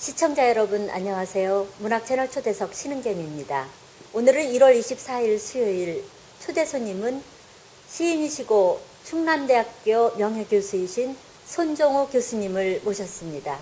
시청자 여러분 안녕하세요. 문학채널 초대석 신은경입니다. 오늘은 1월 24일 수요일 초대 손님은 시인이시고 충남대학교 명예교수이신 손종호 교수님을 모셨습니다.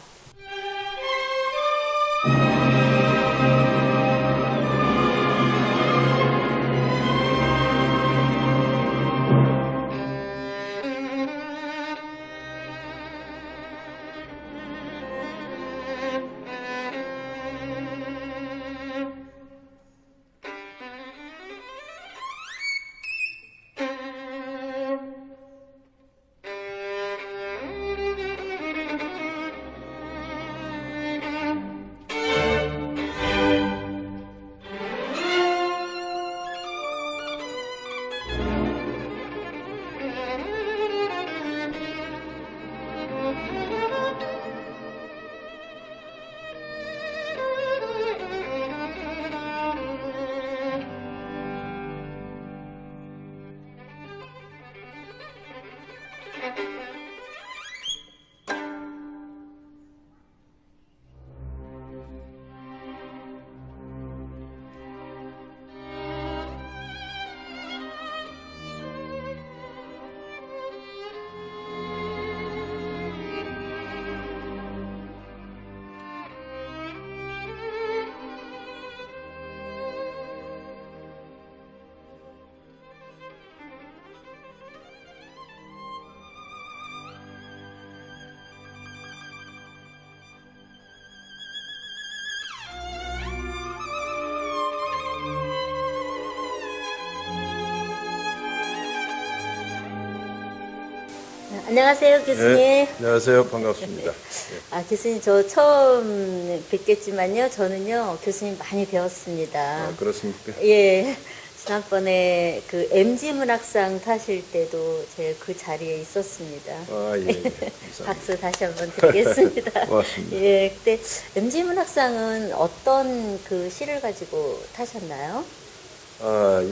안녕하세요, 교수님. 네, 안녕하세요. 반갑습니다. 교수님, 저 처음 뵙겠지만요. 저는요, 교수님 많이 배웠습니다. 그렇습니까? 예. 지난번에 그 MG 문학상 타실 때도 제가 그 자리에 있었습니다. 예. 박수 다시 한번 드리겠습니다. 고맙습니다. 예. 그때 MG 문학상은 어떤 그 시를 가지고 타셨나요?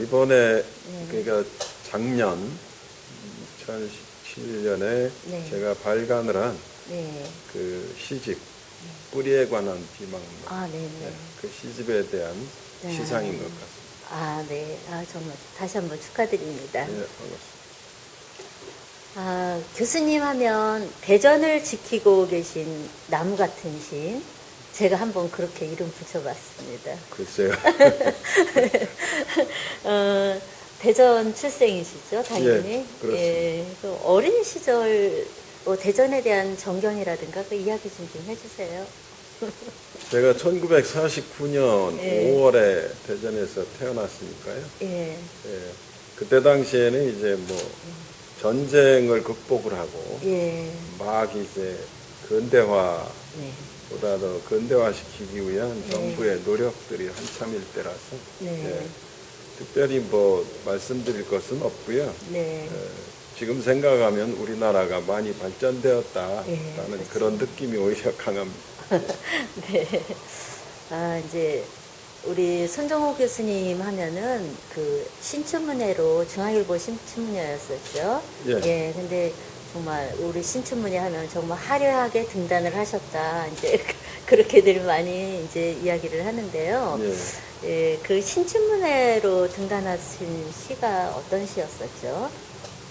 이번에, 그러니까 작년 2017년에 네. 제가 발간을 한 네. 그 시집, 뿌리에 관한 비망록. 네네. 그 시집에 대한 네. 시상인 것 같습니다. 네. 정말 다시 한번 축하드립니다. 네, 반갑습니다. 교수님 하면 대전을 지키고 계신 나무 같은 신. 제가 한번 그렇게 이름 붙여봤습니다. 글쎄요. 대전 출생이시죠, 당연히. 예, 그렇습니다. 예, 그 어린 시절 대전에 대한 정경이라든가 그 이야기 좀 해주세요. 제가 1949년 예. 5월에 대전에서 태어났으니까요. 예. 예, 그때 당시에는 이제 뭐 전쟁을 극복을 하고 예. 막 이제 근대화보다 네. 더 근대화시키기 위한 네. 정부의 노력들이 한참일 때라서 네. 예, 특별히 뭐 말씀드릴 것은 없고요. 네. 지금 생각하면 우리나라가 많이 발전되었다라는 예, 그렇죠. 그런 느낌이 오히려 강합니다. 네. 이제 우리 손종호 교수님 하면은 그 신춘문예로 중앙일보 신춘문예였었죠. 예. 근데 정말 우리 신춘문예 하면 정말 화려하게 등단을 하셨다. 이제 그렇게들 많이 이제 이야기를 하는데요. 예. 그 신춘문예로 등단하신 시가 어떤 시였었죠?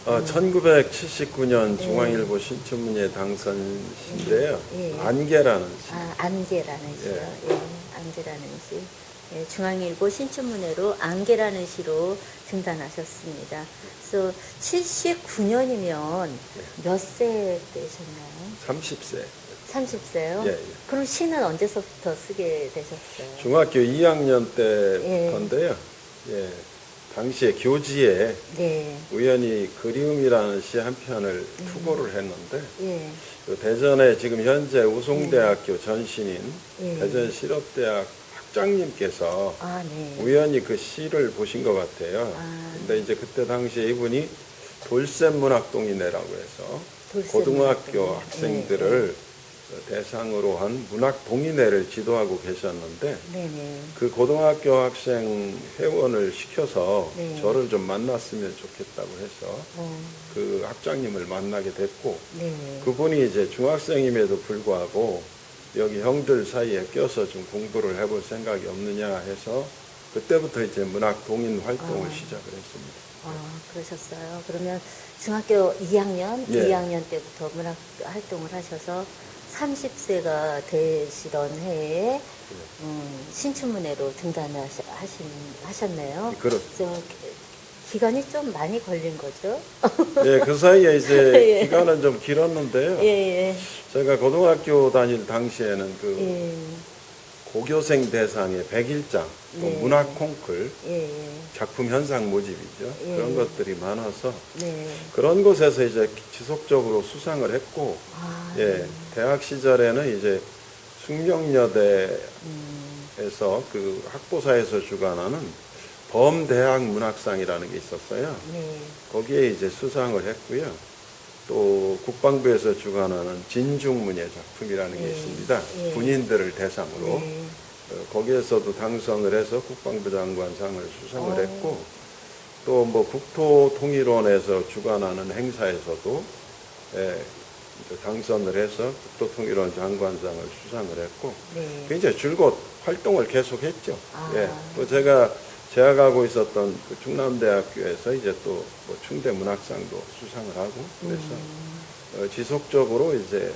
1979년 네. 중앙일보 신춘문예 당선시인데요. 예. 안개라는 시. 안개라는 시요. 예. 안개라는 시. 예, 중앙일보 신춘문예로 안개라는 시로 등단하셨습니다. 그래서 79년이면 몇 세 때셨나요? 30세. 30세요? 예, 예. 그럼 시는 언제서부터 쓰게 되셨어요? 중학교 2학년 예. 때인데요. 예. 당시에 교지에 네. 우연히 그리움이라는 시 한 편을 투고를 했는데 예. 그 대전에 지금 현재 우송대학교 전신인 예. 대전실업대학 학장님께서 네. 우연히 그 시를 보신 것 같아요. 근데 이제 그때 당시에 이분이 돌샘문학동이네라고 해서 고등학교 학생들을 대상으로 한 문학 동인회를 지도하고 계셨는데 네네. 그 고등학교 학생 회원을 시켜서 네. 저를 좀 만났으면 좋겠다고 해서 그 학장님을 만나게 됐고 네네. 그분이 이제 중학생임에도 불구하고 여기 형들 사이에 껴서 좀 공부를 해볼 생각이 없느냐 해서 그때부터 이제 문학 동인 활동을 시작을 했습니다. 그러셨어요. 그러면 중학교 2학년, 예. 2학년 때부터 문학 활동을 하셔서 30세가 되시던 해에 신춘문예로 등단을 하셨네요. 그렇죠. 기간이 좀 많이 걸린 거죠? 예, 그 사이에 이제 예. 기간은 좀 길었는데요. 예, 제가 고등학교 다닐 당시에는 그 예. 고교생 대상의 100일장, 네. 문학 콩쿨, 예, 작품 현상 모집이죠. 예. 그런 것들이 많아서 네. 그런 곳에서 이제 지속적으로 수상을 했고, 예, 대학 시절에는 이제 숙명여대에서 그 학보사에서 주관하는 범대학 문학상이라는 게 있었어요. 네. 거기에 이제 수상을 했고요. 또 국방부에서 주관하는 진중문예 작품이라는 게 예. 있습니다. 예. 군인들을 대상으로. 네. 거기에서도 당선을 해서 국방부 장관상을 수상을 했고, 또 뭐 국토통일원에서 주관하는 행사에서도 이제 당선을 해서 국토통일원 장관상을 수상을 했고, 네. 굉장히 즐거운 활동을 계속했죠. 아. 예. 또 제가 재학하고 있었던 그 충남대학교에서 이제 또 뭐 충대 문학상도 수상을 하고, 그래서 지속적으로 이제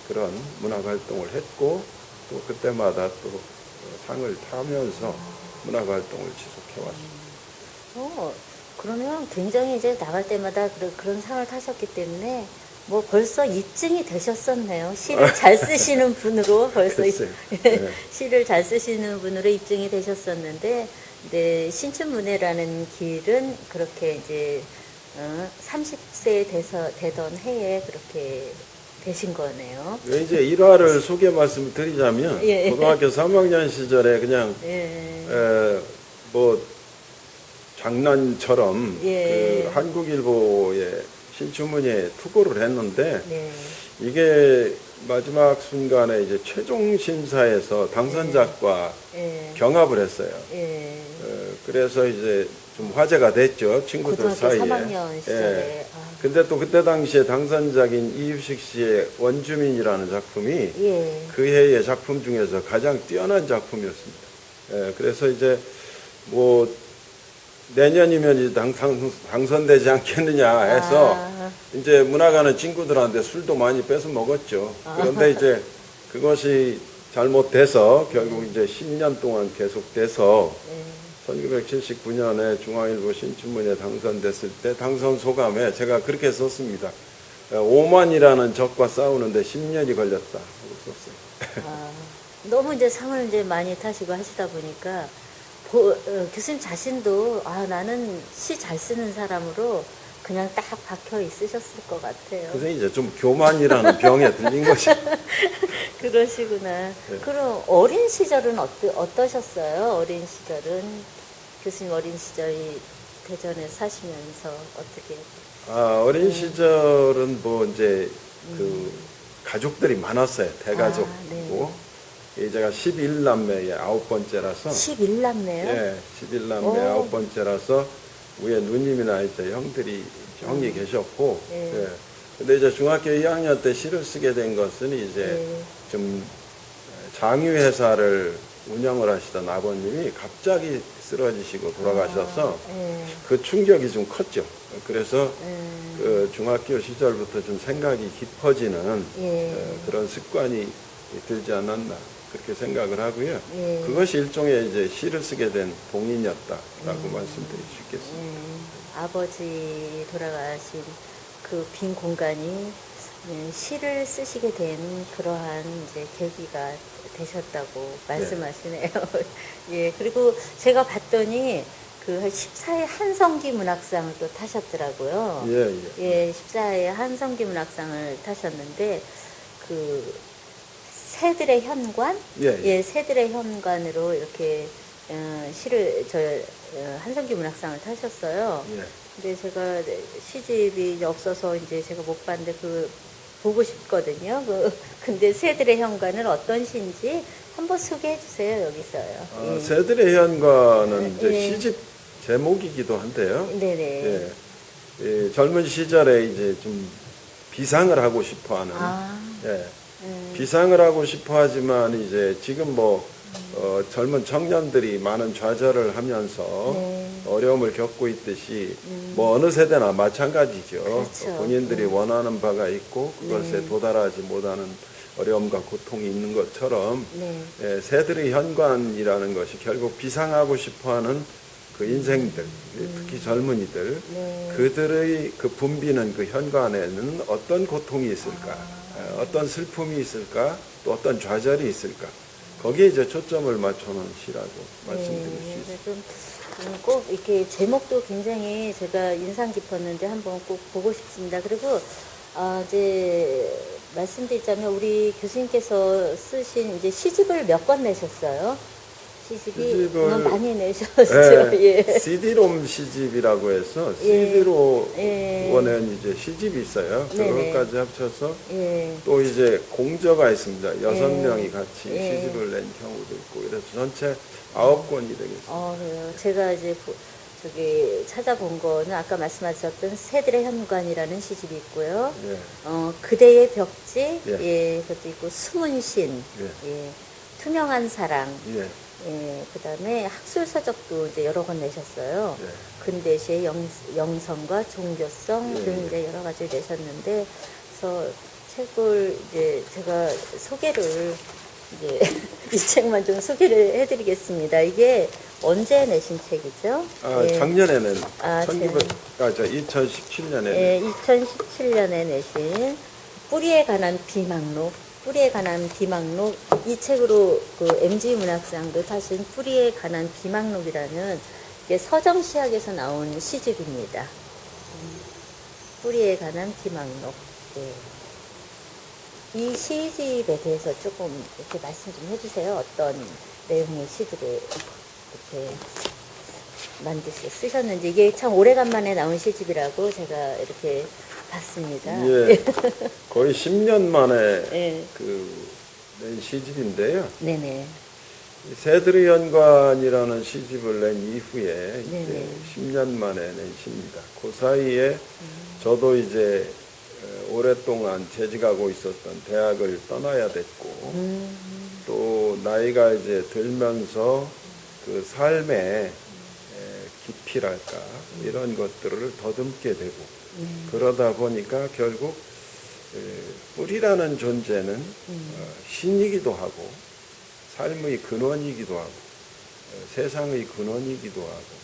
그런 문학 활동을 했고, 또 그때마다 또 상을 타면서 문학 활동을 지속해 왔습니다. 그러면 굉장히 이제 나갈 때마다 그런 상을 타셨기 때문에 뭐 벌써 입증이 되셨었네요. 시를 잘 쓰시는 분으로 벌써 글쎄요. 네. 시를 잘 쓰시는 분으로 입증이 되셨었는데, 네, 신춘문예라는 길은 그렇게 이제 30세 되던 해에 그렇게 되신 거네요. 이제 일화를 소개 말씀을 드리자면, 예. 고등학교 3학년 시절에 그냥 예. 뭐 장난처럼 예. 그 한국일보에 신춘문예에 투고를 했는데, 네. 이게 마지막 순간에 이제 최종 심사에서 당선작과 예. 경합을 했어요. 예. 그래서 이제 좀 화제가 됐죠, 친구들 고등학교 사이에. 3학년 시절에. 예. 근데 또 그때 당시에 당선작인 이유식 씨의 원주민이라는 작품이 예. 그 해의 작품 중에서 가장 뛰어난 작품이었습니다. 예. 그래서 이제 뭐 내년이면 이제 당선되지 않겠느냐 해서 이제 문학하는 친구들한테 술도 많이 뺏어 먹었죠. 그런데 이제 그것이 잘못돼서 결국 이제 10년 동안 계속돼서 1979년에 중앙일보 신춘문예에 당선됐을 때 당선 소감에 제가 그렇게 썼습니다. 오만이라는 적과 싸우는데 10년이 걸렸다 하고 썼어요. 너무 이제 상을 이제 많이 타시고 하시다 보니까 교수님 자신도 나는 시 잘 쓰는 사람으로 그냥 딱 박혀 있으셨을 것 같아요. 그래서 이제 좀 교만이라는 병에 들린 거죠. 그러시구나. 네. 그럼 어린 시절은 어떠셨어요? 어린 시절은 교수님 어린 시절이 대전에 사시면서 어떻게? 어린 시절은 뭐 이제 그 가족들이 많았어요. 대가족이고. 제가 11남매의 9번째라서. 11남매요? 예, 11남매 9번째라서 위에 누님이나 이제 형이 계셨고. 예. 근데 이제 중학교 2학년 때 시를 쓰게 된 것은 이제 좀 장유회사를 운영을 하시던 아버님이 갑자기 쓰러지시고 돌아가셔서 그 충격이 좀 컸죠. 그래서 그 중학교 시절부터 좀 생각이 깊어지는 그런 습관이 들지 않았나 그렇게 생각을 하고요. 그것이 일종의 이제 시를 쓰게 된 동인이었다라고 말씀드릴 수 있겠습니다. 아버지 돌아가신 그 빈 공간이 시를 쓰시게 된 그러한 이제 계기가 되셨다고 말씀하시네요. 예, 그리고 제가 봤더니 그 14회 한성기 문학상을 또 타셨더라고요. 예, 14회 한성기 문학상을 타셨는데 그 새들의 현관, 새들의 현관으로 이렇게 시를 한성기 문학상을 타셨어요. 근데 제가 시집이 없어서 이제 제가 못 봤는데 보고 싶거든요. 근데 새들의 현관은 어떤 시인지 한번 소개해 주세요. 여기서요. 새들의 현관은 이제 시집 제목이기도 한데요. 네네. 젊은 시절에 이제 좀 비상을 하고 싶어하는 비상을 하고 싶어 하지만 이제 지금 뭐 젊은 청년들이 많은 좌절을 하면서 네. 어려움을 겪고 있듯이 뭐 어느 세대나 마찬가지죠. 그렇죠. 본인들이 원하는 바가 있고 그것에 네. 도달하지 못하는 어려움과 고통이 있는 것처럼 네. 예, 새들의 현관이라는 것이 결국 비상하고 싶어하는 그 인생들, 특히 젊은이들, 네. 그들의 그 붐비는 그 현관에는 어떤 고통이 있을까, 어떤 슬픔이 있을까, 또 어떤 좌절이 있을까. 거기에 이제 초점을 맞춰놓은 시라고 말씀드릴 수 있습니다. 꼭 이렇게 제목도 굉장히 제가 인상 깊었는데 한번 꼭 보고 싶습니다. 그리고 이제 말씀드리자면 우리 교수님께서 쓰신 이제 시집을 몇 권 내셨어요? 시집이 너무 많이 내셨죠. 예, 예. CD롬 시집이라고 해서 예. CD로 예. 원엔 이제 시집이 있어요. 네네. 그것까지 합쳐서 예. 또 이제 공저가 있습니다. 6명이 예. 같이 예. 시집을 낸 경우도 있고 그래서 전체 9권이 되겠습니다. 그래요. 제가 이제 저기 찾아본 거는 아까 말씀하셨던 새들의 현관이라는 시집이 있고요. 예. 그대의 벽지, 예. 예, 그것도 있고 숨은 신, 예. 예, 투명한 사랑, 예. 예, 그다음에 학술서적도 이제 여러 권 내셨어요. 예. 근대시의 영성과 종교성 예. 등 이제 여러 가지 내셨는데, 그래서 책을 이제 제가 소개를 이제 이 책만 좀 소개를 해드리겠습니다. 이게 언제 내신 책이죠? 예. 작년에 낸, 2017년에 예, 2017년에 내신 뿌리에 관한 비망록, 뿌리에 관한 비망록, 이 책으로 그 MG 문학상도 타신 뿌리에 관한 비망록이라는 이게 서정시학에서 나온 시집입니다. 뿌리에 관한 비망록. 예. 이 시집에 대해서 조금 이렇게 말씀 좀 해주세요. 어떤 내용의 시들을 이렇게 쓰셨는지. 이게 참 오래간만에 나온 시집이라고 제가 이렇게 봤습니다. 예. 거의 10년 만에 예. 낸 시집인데요. 네네. 새들의 연관이라는 시집을 낸 이후에 네네. 이제 10년 만에 낸 시입니다. 그 사이에 저도 이제 오랫동안 재직하고 있었던 대학을 떠나야 됐고 또 나이가 이제 들면서 그 삶의 깊이랄까 이런 것들을 더듬게 되고 그러다 보니까 결국 뿌리라는 존재는 신이기도 하고 삶의 근원이기도 하고 세상의 근원이기도 하고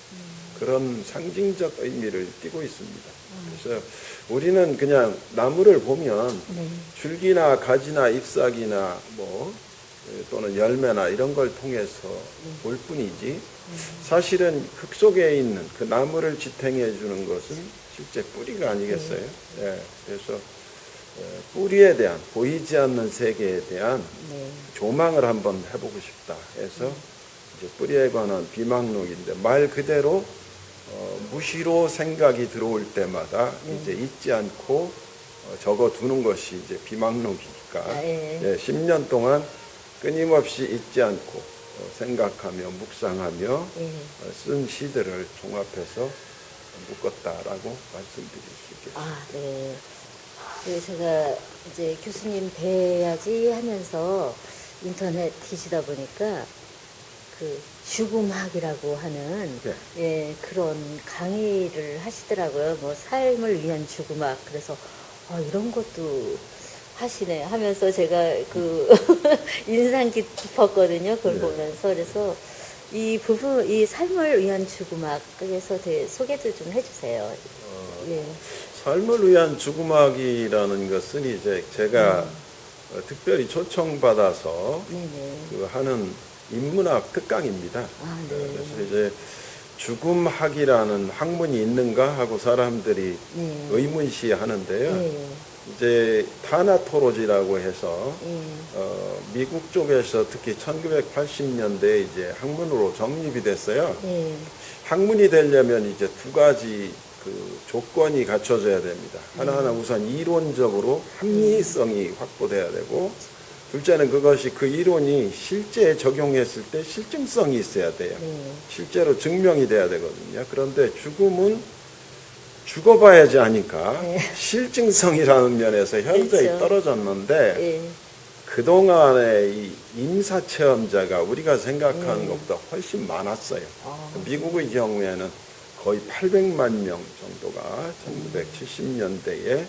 그런 상징적 의미를 띠고 있습니다. 그래서 우리는 그냥 나무를 보면 네. 줄기나 가지나 잎사귀나 뭐 또는 열매나 이런 걸 통해서 볼 뿐이지 사실은 흙 속에 있는 그 나무를 지탱해 주는 것은 실제 뿌리가 아니겠어요? 예, 그래서 뿌리에 대한 보이지 않는 세계에 대한 조망을 한번 해보고 싶다 해서 이제 뿌리에 관한 비망록인데 말 그대로 무시로 생각이 들어올 때마다 이제 잊지 않고 적어두는 것이 이제 비망록이니까 예, 10년 동안 끊임없이 잊지 않고 생각하며 묵상하며 쓴 시들을 종합해서 묶었다라고 말씀드릴 수 있겠습니다. 네. 제가 이제 교수님 뵈야지 하면서 인터넷 뒤지다 보니까 그 죽음학이라고 하는 예, 그런 강의를 하시더라고요. 뭐 삶을 위한 죽음학. 그래서 이런 것도 하시네 하면서 제가 그 인상 깊었거든요. 그걸 보면서. 그래서 이 부분, 이 삶을 위한 죽음학에서 소개도 좀 해주세요. 예. 삶을 위한 죽음학이라는 것은 이제 제가 특별히 초청받아서 그 하는 인문학 특강입니다. 네. 그래서 이제 죽음학이라는 학문이 있는가 하고 사람들이 의문시 하는데요. 이제 타나토로지라고 해서 미국 쪽에서 특히 1980년대에 이제 학문으로 정립이 됐어요. 학문이 되려면 이제 두 가지 그 조건이 갖춰져야 됩니다. 하나는 우선 이론적으로 합리성이 확보돼야 되고, 둘째는 그것이 그 이론이 실제에 적용했을 때 실증성이 있어야 돼요. 실제로 증명이 돼야 되거든요. 그런데 죽음은 죽어봐야지 하니까 실증성이라는 면에서 현저히 떨어졌는데 그동안의 이 임사 체험자가 우리가 생각하는 네. 것보다 훨씬 많았어요. 아, 미국의 경우에는 거의 800만 명 정도가 1970년대에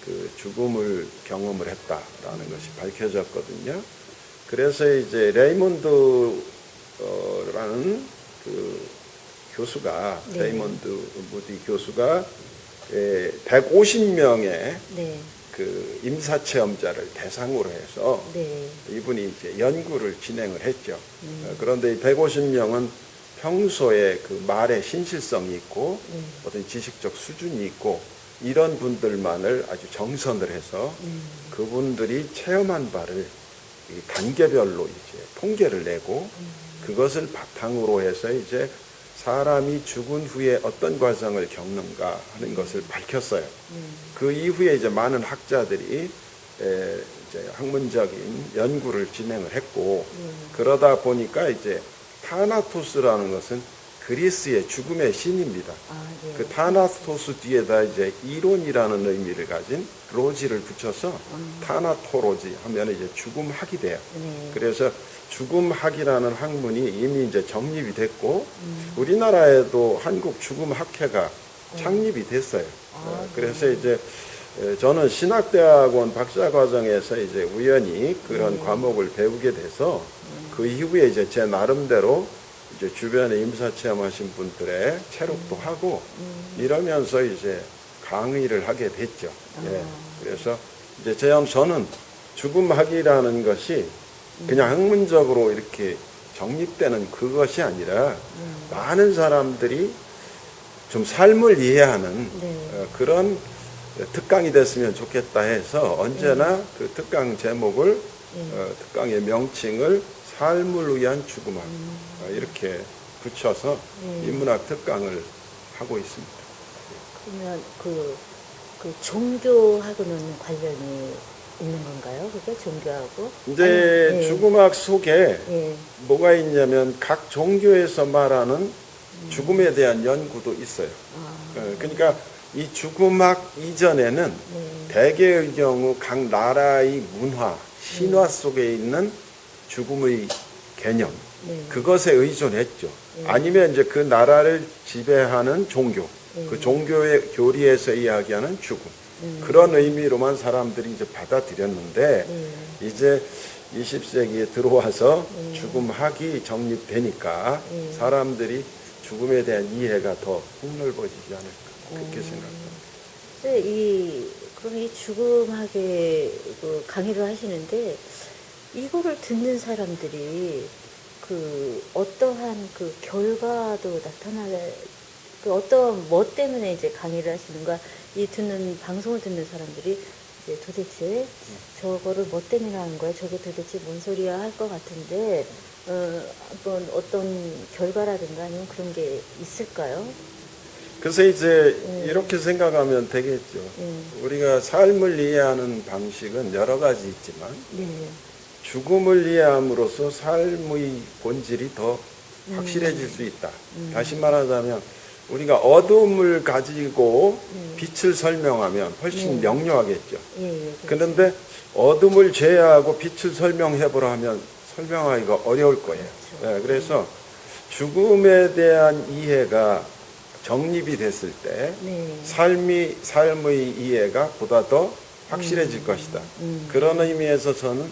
그 죽음을 경험을 했다라는 것이 밝혀졌거든요. 그래서 이제 레이몬드라는 그 교수가 네. 레이몬드 무디 교수가 150명의 네. 그 임사 체험자를 대상으로 해서 네. 이분이 이제 연구를 진행을 했죠. 그런데 이 150명은 평소에 그 말에 신실성이 있고 어떤 지식적 수준이 있고 이런 분들만을 아주 정선을 해서 그분들이 체험한 바를 이 단계별로 이제 통계를 내고 그것을 바탕으로 해서 이제 사람이 죽은 후에 어떤 과정을 겪는가 하는 것을 밝혔어요. 그 이후에 이제 많은 학자들이 이제 학문적인 연구를 진행을 했고 그러다 보니까 이제 타나토스라는 것은 그리스의 죽음의 신입니다. 아, 네. 그 타나토스 뒤에다 이제 이론이라는 의미를 가진 로지를 붙여서 타나토로지 하면 이제 죽음학이 돼요. 네. 그래서 죽음학이라는 학문이 이미 이제 정립이 됐고 우리나라에도 한국 죽음학회가 창립이 됐어요. 아, 그래서 이제 저는 신학대학원 박사과정에서 이제 우연히 그런 과목을 배우게 돼서 그 이후에 이제 제 나름대로 이제 주변에 임사 체험하신 분들의 체록도 하고 이러면서 이제 강의를 하게 됐죠. 예. 그래서 이제 저는 죽음학이라는 것이 그냥 학문적으로 이렇게 정립되는 그것이 아니라 많은 사람들이 좀 삶을 이해하는 네. 그런 특강이 됐으면 좋겠다 해서 언제나 그 특강 제목을 특강의 명칭을 삶을 위한 죽음학 이렇게 붙여서 인문학 특강을 하고 있습니다. 그러면 그 종교하고는 관련이 있는 건가요? 그게 종교하고? 이제 아니, 네. 죽음학 속에 예. 뭐가 있냐면 각 종교에서 말하는 죽음에 대한 연구도 있어요. 그러니까 이 죽음학 이전에는 대개의 경우 각 나라의 문화, 신화 속에 있는 죽음의 개념, 그것에 의존했죠. 아니면 이제 그 나라를 지배하는 종교, 그 종교의 교리에서 이야기하는 죽음. 그런 의미로만 사람들이 이제 받아들였는데 이제 20세기에 들어와서 죽음학이 정립되니까 사람들이 죽음에 대한 이해가 더 폭넓어지지 않을까 그렇게 생각합니다. 그럼 이 죽음학에 그 강의를 하시는데 이거를 듣는 사람들이 그 어떠한 그 결과도 그 어떤 뭐 때문에 이제 강의를 하시는가 이 방송을 듣는 사람들이 이제 도대체 저거를 뭐 때문에 하는 거야? 저게 도대체 뭔 소리야 할 것 같은데 한번 어떤 결과라든가 아니면 그런 게 있을까요? 그래서 이제 이렇게 생각하면 되겠죠. 우리가 삶을 이해하는 방식은 여러 가지 있지만 네. 죽음을 이해함으로써 삶의 본질이 더 확실해질 수 있다. 다시 말하자면 우리가 어둠을 가지고 빛을 설명하면 훨씬 명료하겠죠. 그런데 어둠을 제외하고 빛을 설명해보라 하면 설명하기가 어려울 거예요. 그렇죠. 그래서 죽음에 대한 이해가 정립이 됐을 때 삶의 이해가 보다 더 확실해질 것이다. 그런 의미에서 저는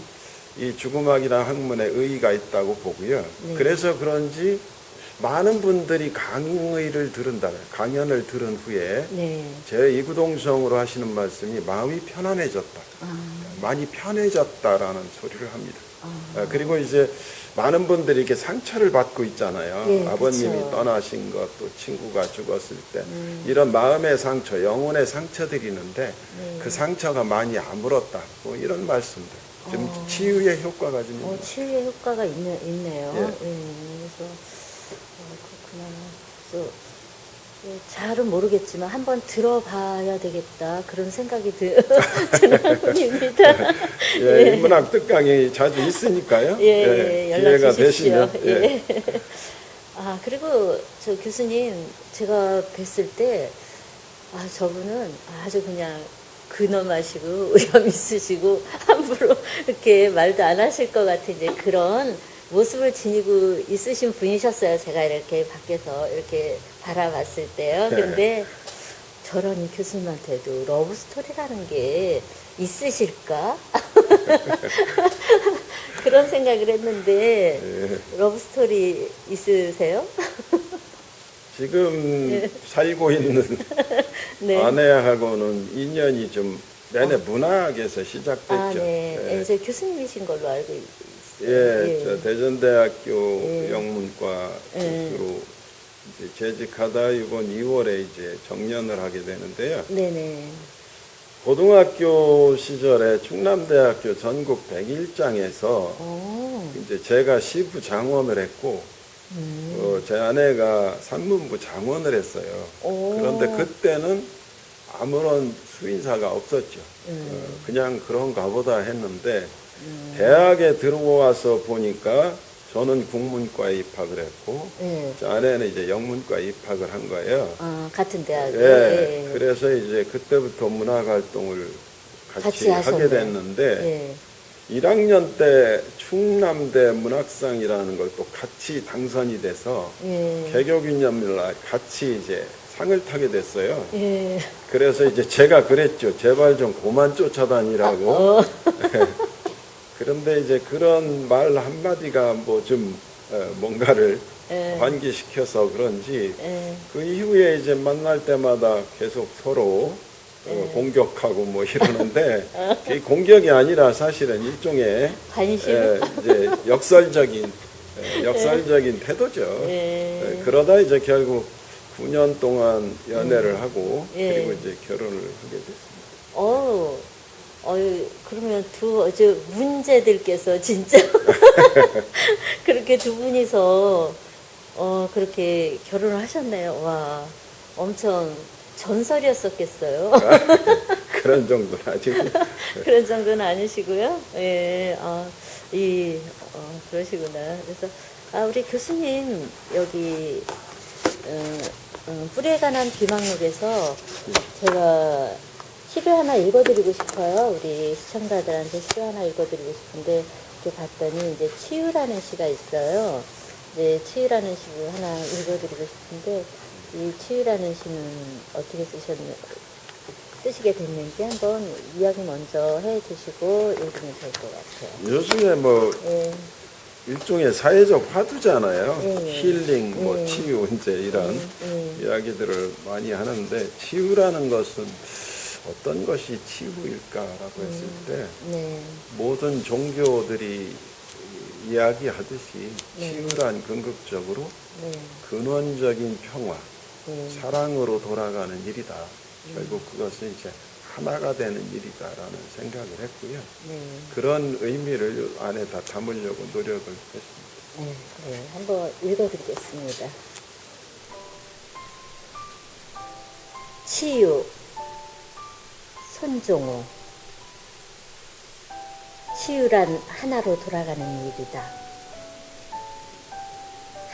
이 죽음학이라는 학문에 의의가 있다고 보고요. 그래서 그런지 많은 분들이 강의를 강연을 들은 후에 제 이구동성으로 하시는 말씀이 마음이 편안해졌다. 많이 편해졌다라는 소리를 합니다. 그리고 이제 많은 분들이 이렇게 상처를 받고 있잖아요. 아버님이 그쵸. 떠나신 것, 또 친구가 죽었을 때 이런 마음의 상처, 영혼의 상처들이 있는데 그 상처가 많이 아물었다. 뭐 이런 말씀들. 좀 치유의 효과가 좀 있는 치유의 효과가 있네요. 예. 그래서 그렇구나. 그래서 잘은 모르겠지만 한번 들어봐야 되겠다 그런 생각이 드는 분입니다. 예, 인문학 특강이 자주 있으니까요. 연락 기회가 주십시오. 되시면. 그리고 저 교수님 제가 뵀을 때 저분은 아주 그냥 근엄하시고 위험 있으시고 함부로 이렇게 말도 안 하실 것 같은 이제 그런 모습을 지니고 있으신 분이셨어요. 제가 이렇게 밖에서 이렇게 바라봤을 때요. 근데 저런 교수님한테도 러브 스토리라는 게 있으실까? 그런 생각을 했는데 러브 스토리 있으세요? 지금 살고 있는 네. 아내하고는 인연이 좀 내내 문학에서 시작됐죠. 아, 네. 예. 저 교수님이신 걸로 알고 있어요. 예, 저 대전대학교 예. 영문과 예. 교수로 이제 재직하다 이번 2월에 이제 정년을 하게 되는데요. 네네. 고등학교 시절에 충남대학교 전국 101장에서 이제 제가 시부 장원을 했고 제 아내가 산문부 장원을 했어요. 그런데 그때는 아무런 수인사가 없었죠. 그냥 그런가 보다 했는데 대학에 들어와서 보니까 저는 국문과에 입학을 했고 네. 제 아내는 이제 영문과에 입학을 한 거예요. 같은 대학에. 예, 예. 그래서 이제 그때부터 문학 활동을 같이 하게 하셨네. 됐는데 예. 1학년 때 충남대 문학상이라는 걸 또 같이 당선이 돼서 예. 개교기념일날 같이 이제 상을 타게 됐어요. 예. 그래서 이제 제가 그랬죠. 제발 좀 그만 쫓아다니라고. 그런데 이제 그런 말 한마디가 뭐 좀 뭔가를 예. 환기시켜서 그런지 예. 그 이후에 이제 만날 때마다 계속 서로 공격하고 뭐 이러는데 이 공격이 아니라 사실은 일종의 관심. 이제 역설적인 태도죠. 예. 그러다 이제 결국 9년 동안 연애를 하고 예. 그리고 이제 결혼을 하게 됐습니다. 그러면 저 문제들께서 진짜 그렇게 두 분이서 그렇게 결혼을 하셨네요. 와, 엄청 전설이었었겠어요. 그런 정도는 아니고. 그런 정도는 아니시고요. 예, 그러시구나. 그래서, 우리 교수님, 여기, 뿌리에 관한 비망록에서 제가 시를 하나 읽어드리고 싶어요. 우리 시청자들한테 시를 하나 읽어드리고 싶은데, 이렇게 봤더니, 이제 치유라는 시가 있어요. 이제 치유라는 시를 하나 읽어드리고 싶은데, 이 치유라는 시는 어떻게 쓰시게 됐는지 한번 이야기 먼저 해 주시고 읽으면 될 것 같아요. 요즘에 뭐 예. 일종의 사회적 화두잖아요. 예. 힐링, 뭐 예. 치유, 이제 이런 이야기들을 많이 하는데 치유라는 것은 어떤 것이 치유일까라고 했을 때 네. 모든 종교들이 이야기하듯이 네. 치유란 궁극적으로 네. 근원적인 평화, 네. 사랑으로 돌아가는 일이다. 결국 그것은 이제 하나가 되는 일이다라는 생각을 했고요. 네. 그런 의미를 안에 다 담으려고 노력을 했습니다. 네. 네. 한번 읽어드리겠습니다. 치유 손종호. 치유란 하나로 돌아가는 일이다.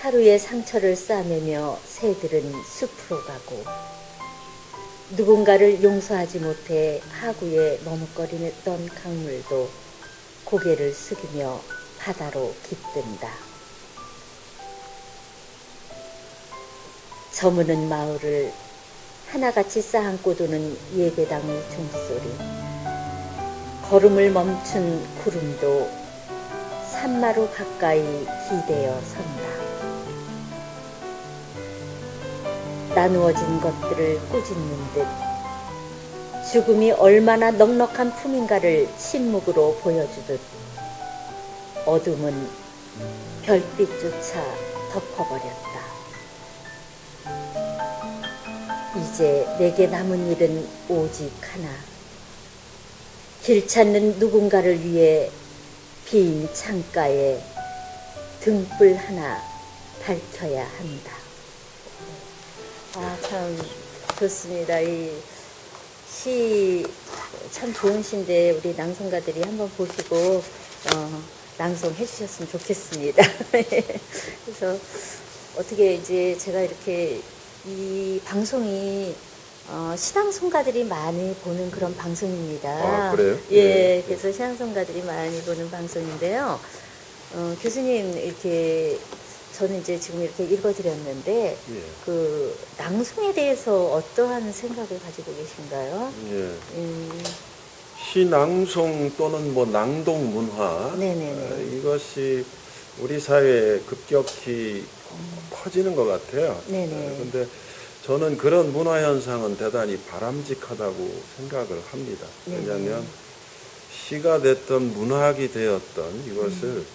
하루의 상처를 싸매며 새들은 숲으로 가고 누군가를 용서하지 못해 하구에 머뭇거리던 강물도 고개를 숙이며 바다로 깃든다. 저무는 마을을 하나같이 쌓안고 도는 예배당의 종소리, 걸음을 멈춘 구름도 산마루 가까이 기대어 선다. 나누어진 것들을 꾸짖는 듯 죽음이 얼마나 넉넉한 품인가를 침묵으로 보여주듯 어둠은 별빛조차 덮어버렸다. 이제 내게 남은 일은 오직 하나. 길 찾는 누군가를 위해 빈 창가에 등불 하나 밝혀야 한다. 참 좋습니다. 이 시 참 좋은 시인데 우리 낭송가들이 한번 보시고 낭송해 주셨으면 좋겠습니다. 그래서 어떻게 이제 제가 이렇게 이 방송이 신앙송가들이 많이 보는 그런 방송입니다. 아, 그래요? 예, 그래서 신앙송가들이 많이 보는 방송인데요. 교수님, 이렇게, 저는 이제 지금 이렇게 읽어드렸는데, 예. 그, 낭송에 대해서 어떠한 생각을 가지고 계신가요? 예. 시낭송 또는 뭐 낭독 문화 네네네. 이것이 우리 사회에 급격히 퍼지는 것 같아요. 네네. 그런데 저는 그런 문화 현상은 대단히 바람직하다고 생각을 합니다. 네네. 왜냐하면 시가 됐던 문학이 되었던 이것을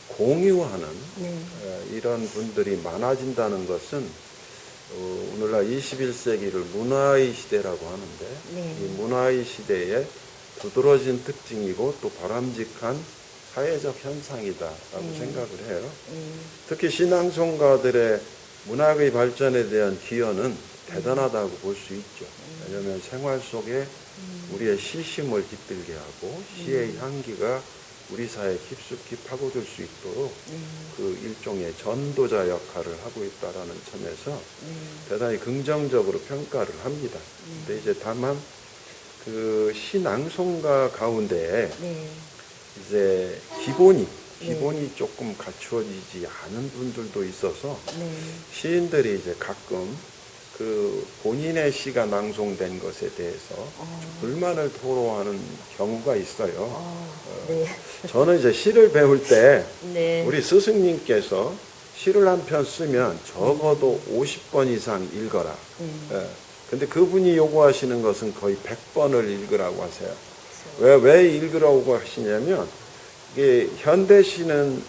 공유하는 네. 이런 분들이 많아진다는 것은 오늘날 21세기를 문화의 시대라고 하는데 네. 이 문화의 시대에 두드러진 특징이고 또 바람직한 사회적 현상이다라고 생각을 해요. 특히 신앙송가들의 문학의 발전에 대한 기여는 대단하다고 볼 수 있죠. 왜냐하면 생활 속에 우리의 시심을 깃들게 하고 시의 향기가 우리 사회에 깊숙이 파고들 수 있도록 그 일종의 전도자 역할을 하고 있다라는 점에서 대단히 긍정적으로 평가를 합니다. 근데 이제 다만 그 시낭송가 가운데 네. 이제 기본이 조금 갖추어지지 않은 분들도 있어서 네. 시인들이 이제 가끔 그 본인의 시가 낭송된 것에 대해서 불만을 토로하는 경우가 있어요. 네. 저는 이제 시를 배울 때 네. 우리 스승님께서 시를 한 편 쓰면 적어도 50번 이상 읽어라. 예. 근데 그분이 요구하시는 것은 거의 100번을 읽으라고 하세요. 왜 읽으라고 하시냐면, 이게 현대시는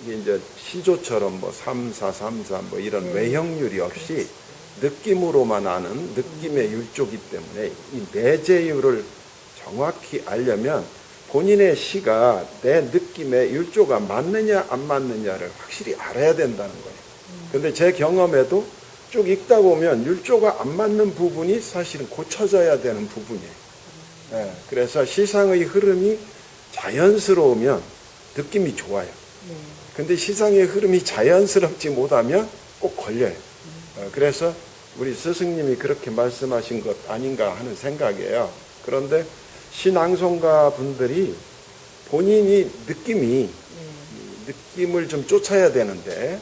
이게 이제 시조처럼 뭐 3, 4, 3, 4 뭐 이런 외형률이 없이 느낌으로만 아는 느낌의 율조기 때문에 이 내재율을 정확히 알려면 본인의 시가 내 느낌의 율조가 맞느냐 안 맞느냐를 확실히 알아야 된다는 거예요. 근데 제 경험에도 쭉 읽다 보면 율조가 안 맞는 부분이 사실은 고쳐져야 되는 부분이에요. 예, 그래서 시상의 흐름이 자연스러우면 느낌이 좋아요. 근데 시상의 흐름이 자연스럽지 못하면 꼭 걸려요. 그래서 우리 스승님이 그렇게 말씀하신 것 아닌가 하는 생각이에요. 그런데 시낭송가 분들이 본인이 느낌을 좀 쫓아야 되는데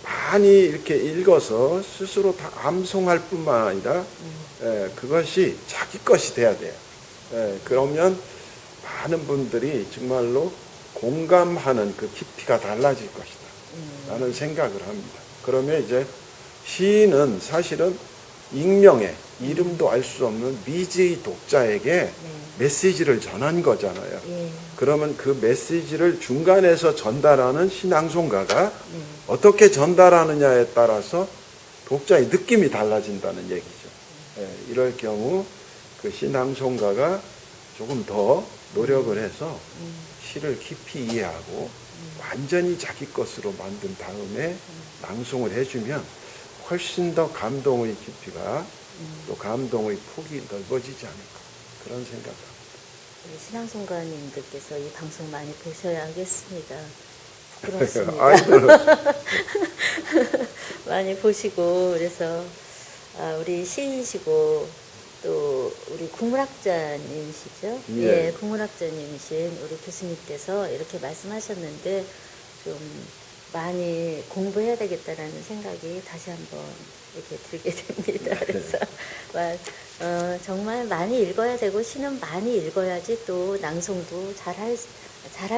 많이 이렇게 읽어서 스스로 다 암송할 뿐만 아니라 그것이 자기 것이 돼야 돼요. 그러면 많은 분들이 정말로 공감하는 그 깊이가 달라질 것이다 라는 생각을 합니다. 그러면 이제 시인은 사실은 익명의 이름도 알 수 없는 미지의 독자에게 메시지를 전한 거잖아요. 그러면 그 메시지를 중간에서 전달하는 시낭송가가 어떻게 전달하느냐에 따라서 독자의 느낌이 달라진다는 얘기죠. 이럴 경우 그 시낭송가가 조금 더 노력을 해서 시를 깊이 이해하고 완전히 자기 것으로 만든 다음에 낭송을 해주면 훨씬 더 감동의 깊이가 또 감동의 폭이 넓어지지 않을까 그런 생각을 우리 신앙송가님들께서 이 방송 많이 보셔야 하겠습니다. 부끄럽습니다. 많이 보시고 그래서 우리 시인이시고 또 우리 국문학자님이시죠? 예. 국문학자님이신 우리 교수님께서 이렇게 말씀하셨는데 좀 많이 공부해야 되겠다라는 생각이 다시 한번 이렇게 들게 됩니다. 그래서 정말 많이 읽어야 되고 시는 많이 읽어야지 또 낭송도 잘할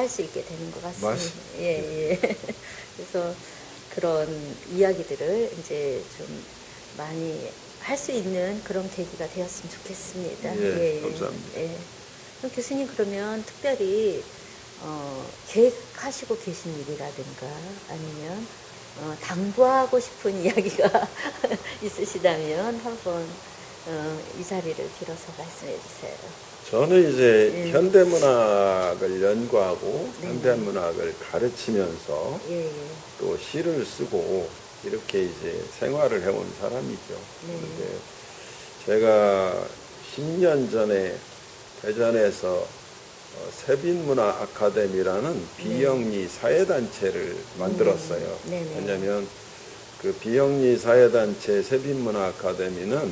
수 있게 되는 것 같습니다. 맞습니다. 예. 그래서 그런 이야기들을 이제 좀 많이 할 수 있는 그런 계기가 되었으면 좋겠습니다. 예, 감사합니다. 그럼 교수님 그러면 특별히 계획하시고 계신 일이라든가 아니면 당부하고 싶은 이야기가 있으시다면 한번 이 자리를 빌어서 말씀해 주세요. 저는 이제 현대문학을 연구하고 현대문학을 가르치면서 또 시를 쓰고 이렇게 이제 생활을 해온 사람이죠. 그런데 제가 10년 전에 대전에서 세빈문화 아카데미라는 비영리 사회단체를 만들었어요. 왜냐하면 그 비영리 사회단체 세빛문화 아카데미는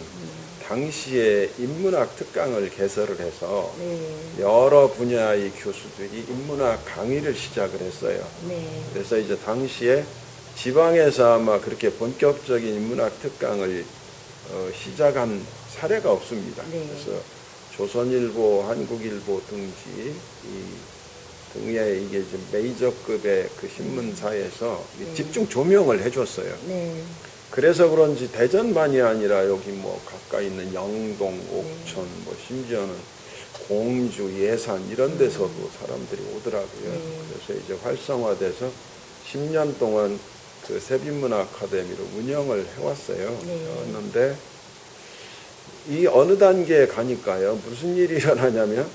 당시에 인문학 특강을 개설을 해서 네. 여러 분야의 교수들이 인문학 강의를 시작을 했어요. 네. 그래서 이제 당시에 지방에서 아마 그렇게 본격적인 인문학 특강을 시작한 사례가 없습니다. 네. 그래서 조선일보, 한국일보 등지 등의 이게 이제 메이저급의 그 신문사에서 집중 조명을 해줬어요. 네. 그래서 그런지 대전만이 아니라 여기 뭐 가까이 있는 영동, 옥천, 뭐 심지어는 공주, 예산 이런 데서도 사람들이 오더라고요. 그래서 이제 활성화돼서 10년 동안 그 세빛문화 아카데미로 운영을 해왔어요. 그런데 이 어느 단계에 가니까요, 무슨 일이 일어나냐면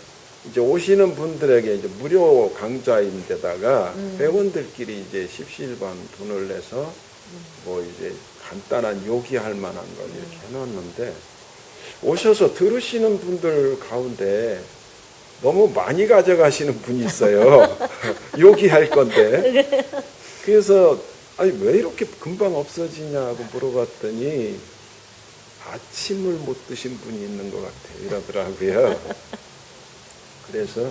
이제 오시는 분들에게 이제 무료 강좌인데다가 회원들끼리 이제 십시일반 돈을 내서 뭐 이제 간단한 요기할 만한 걸 이렇게 해놨는데 오셔서 들으시는 분들 가운데 너무 많이 가져가시는 분이 있어요. 요기할 건데. 그래서 아니 왜 이렇게 금방 없어지냐고 물어봤더니 아침을 못 드신 분이 있는 것 같아요. 이러더라고요. 그래서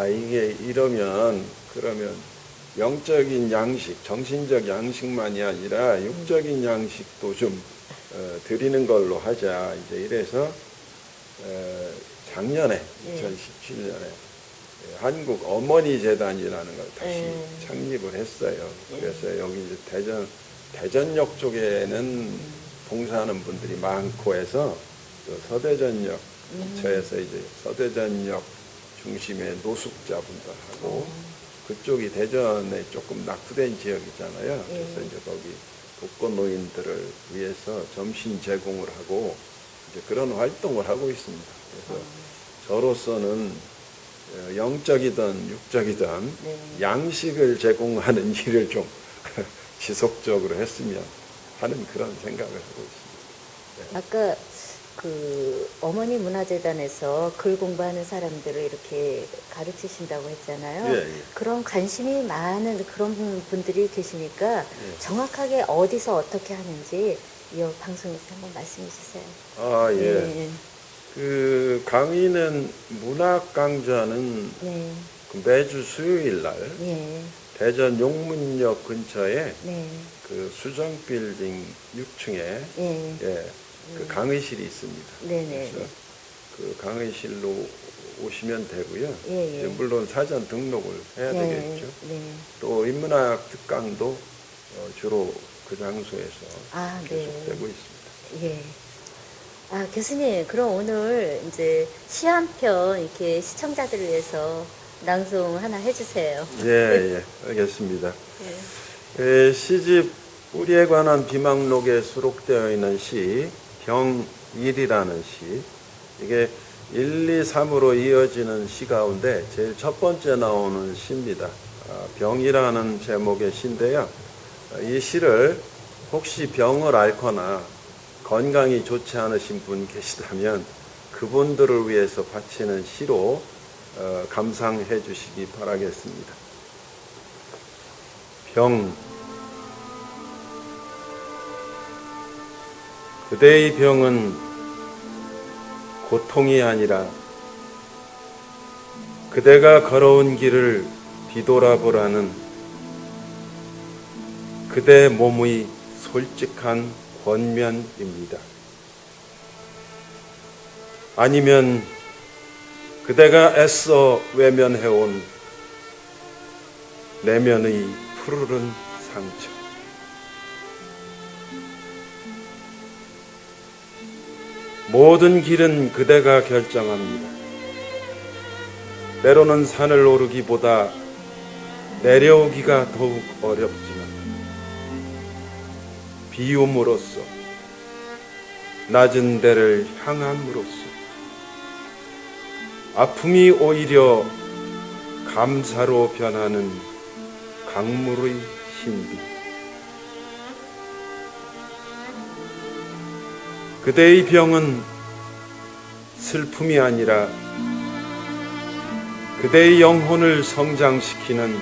이게 이러면 그러면 영적인 양식, 정신적 양식만이 아니라 육적인 양식도 좀 드리는 걸로 하자. 이제 이래서 작년에 2017년에 한국 어머니 재단이라는 걸 다시 창립을 했어요. 그래서 여기 이제 대전역 쪽에는 봉사하는 분들이 많고 해서 서대전역 근처에서 이제 서대전역 중심의 노숙자분들하고 그쪽이 대전에 조금 낙후된 지역이잖아요. 그래서 이제 거기 독거노인들을 위해서 점심 제공을 하고 이제 그런 활동을 하고 있습니다. 그래서 저로서는 영적이든 육적이든 양식을 제공하는 일을 좀 지속적으로 했으면 하는 그런 생각을 하고 있습니다. 아까 그 어머니 문화재단에서 글 공부하는 사람들을 이렇게 가르치신다고 했잖아요. 예. 그런 관심이 많은 그런 분들이 계시니까 정확하게 어디서 어떻게 하는지 이 방송에서 한번 말씀해 주세요. 예. 그 강의는 문학 강좌는 그 매주 수요일 날 대전 용문역 근처에 그 수정 빌딩 6층에 그 강의실이 있습니다. 그래서 그 강의실로 오시면 되고요. 이제 물론 사전 등록을 해야 되겠죠. 또 인문학 특강도 주로 그 장소에서 계속되고 있습니다. 교수님, 그럼 오늘 이제 시 한 편 이렇게 시청자들을 위해서 낭송 하나 해주세요. 알겠습니다. 시집 뿌리에 관한 비망록에 수록되어 있는 시 병일이라는 시, 이게 1, 2, 3으로 이어지는 시 가운데 제일 첫 번째 나오는 시입니다. 병이라는 제목의 시인데요. 이 시를 혹시 병을 앓거나 건강이 좋지 않으신 분 계시다면 그분들을 위해서 바치는 시로 감상해 주시기 바라겠습니다. 병. 그대의 병은 고통이 아니라 그대가 걸어온 길을 뒤돌아보라는 그대 몸의 솔직한 권면입니다. 아니면 그대가 애써 외면해온 내면의 푸르른 상처. 모든 길은 그대가 결정합니다. 때로는 산을 오르기보다 내려오기가 더욱 어렵지만 비움으로써 낮은 데를 향함으로써 아픔이 오히려 감사로 변하는 강물의 신비. 그대의 병은 슬픔이 아니라 그대의 영혼을 성장시키는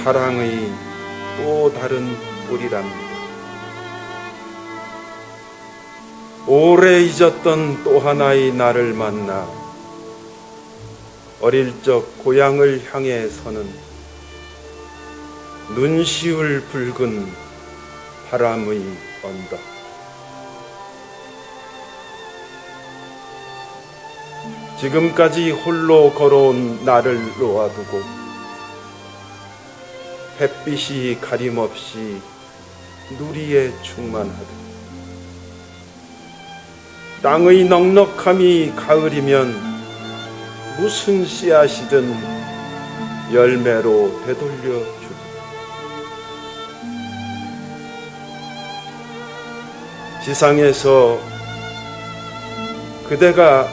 사랑의 또 다른 뿌리랍니다. 오래 잊었던 또 하나의 나를 만나 어릴 적 고향을 향해 서는 눈시울 붉은 바람의 언덕. 지금까지 홀로 걸어온 나를 놓아두고 햇빛이 가림없이 누리에 충만하듯 땅의 넉넉함이 가을이면 무슨 씨앗이든 열매로 되돌려 주듯 지상에서 그대가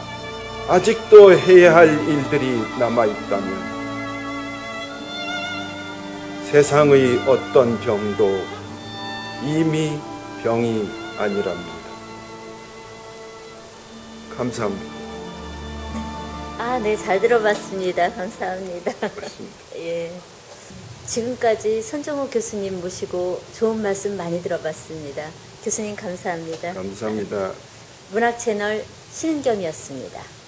아직도 해야 할 일들이 남아있다면 세상의 어떤 병도 이미 병이 아니랍니다. 감사합니다. 네, 잘 들어봤습니다. 감사합니다. 맞습니다. 예. 지금까지 손정호 교수님 모시고 좋은 말씀 많이 들어봤습니다. 교수님 감사합니다. 감사합니다. 문학 채널 신은경이었습니다.